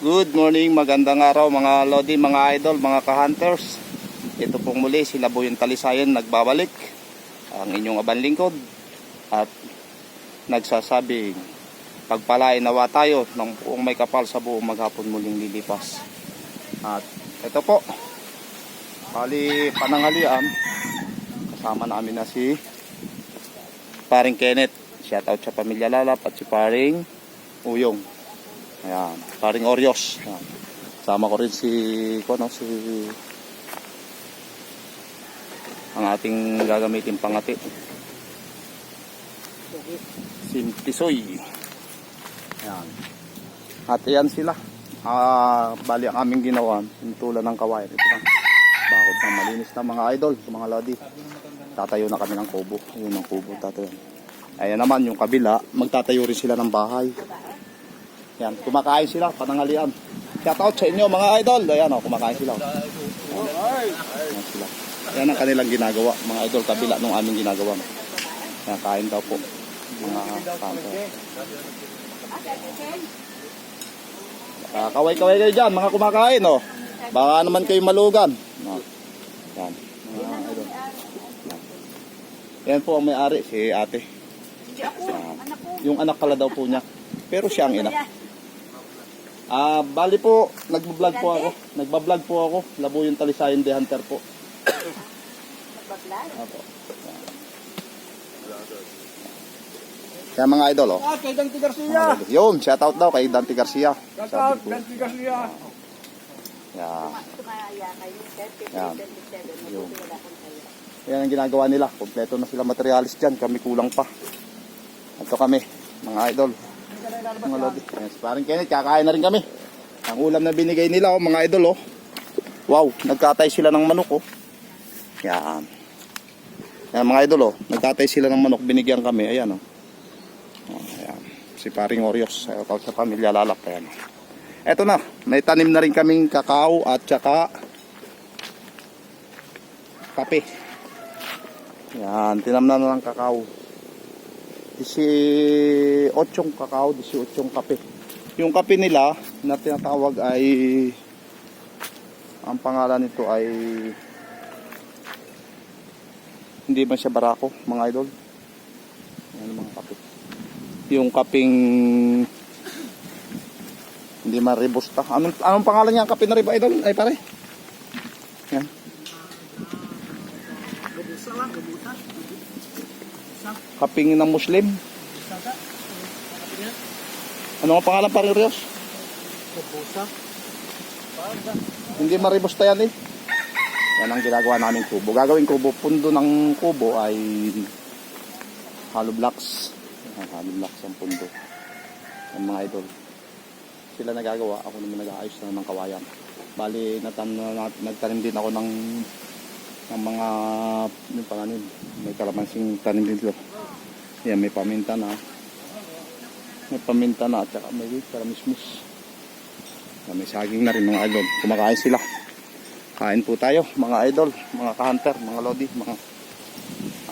Good morning, magandang araw mga Lodi, mga idol, mga ka-hunters. Ito pong muli sila Boy Talisayan nagbabalik, ang inyong abang lingkod, at nagsasabing pagpalain nawa tayo ng buong may kapal sa buong maghapon muling lilipas. At ito po, bali pananghalian, kasama namin na si paring Kenneth, shout out sa pamilya Lalap, at si paring Uyong. Ayan, paring Oryos. Ayan. Sama ko rin si ang ating gagamitin pangati. Si Tisoy. Ayan. At ayan sila. Bali ang aming ginawa, pintulan ng kawayan. Ito na. Bakod na malinis na mga idol, mga lodi. Tatayo na kami ng kubo. Ayun ang kubo, tatayo. Ayan naman yung kabila, magtatayo rin sila ng bahay. Yan, kumakain sila, pananghalian. Shout out sa inyo mga idol. Ayan o, kumakain sila. Ayan sila. Yan ang kanilang ginagawa, mga idol, kabila nung aming ginagawa. Yan, kain daw po. Mga kanto. Kaway-kaway kayo dyan, mga kumakain o. Baka naman kayo malugan. Yan, mga idol. Yan po ang may-ari, si ate. Yung anak pala daw po niya. Pero siya ang ina. Bali po, nagbablog po ako. Nagbablog po ako. Labo yung Talisayan the Hunter po. Nagbablog? Opo. Kaya mga idol, oh. Kay Dante Garcia. Yun, shout out daw kay Dante Garcia. Shout out, Dante Garcia. Yeah. Yan. Yun. Yan ang ginagawa nila. Kompleto na sila materialis dyan. Kami kulang pa. Ito kami, mga idol. Mga lodi. Yes, parang Kenneth, kakain na rin kami. Ang ulam na binigay nila, oh, mga idol, oh. Wow, nagkatay sila ng manok, oh. Yan. Yan, mga idol, oh. Nagkatay sila ng manok, binigyan kami. Ayan, oh. Ayan. Si paring Oryos, sa pamilya Lalap. Ayan. Eto na, may tanim na rin kaming kakao at saka kape. Yan, tinamnan na ng kakao. 18 kakao, 18 kape. Yung kape nila na tinatawag ay, ang pangalan nito ay, hindi man siya barako, mga idol. Yan mga kape. Yung kaping hindi man ribusta. Anong pangalan niya ang kape na riba, idol? Ay pare. Yan. Kaping ng Muslim. Ano ang pangalan paring Rios? Hindi maribusta yan eh. Yan ang ginagawa namin kubo. Gagawin kubo. Pundo ng kubo ay hollow blocks. Hollow blocks ang pundo. Ang mga idol. Sila nagagawa. Ako naman nag-aayos na ng kawayan. Bali, nagtanim din ako ng mga yung panganin. May kalamansing tanim dito. Yan, may paminta na. May paminta na at saka may karamismus. May saging na rin mga idol. Kumakain sila. Kain po tayo mga idol, mga ka-hunter, mga lodi,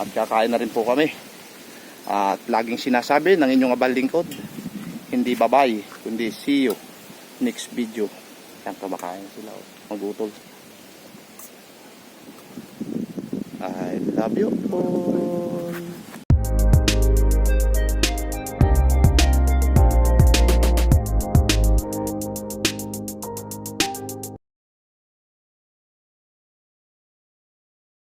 at kakain na rin po kami. At laging sinasabi ng inyong abang lingkod, hindi bye-bye, kundi see you next video. Yan, kumakain sila. Magutol. I love you all.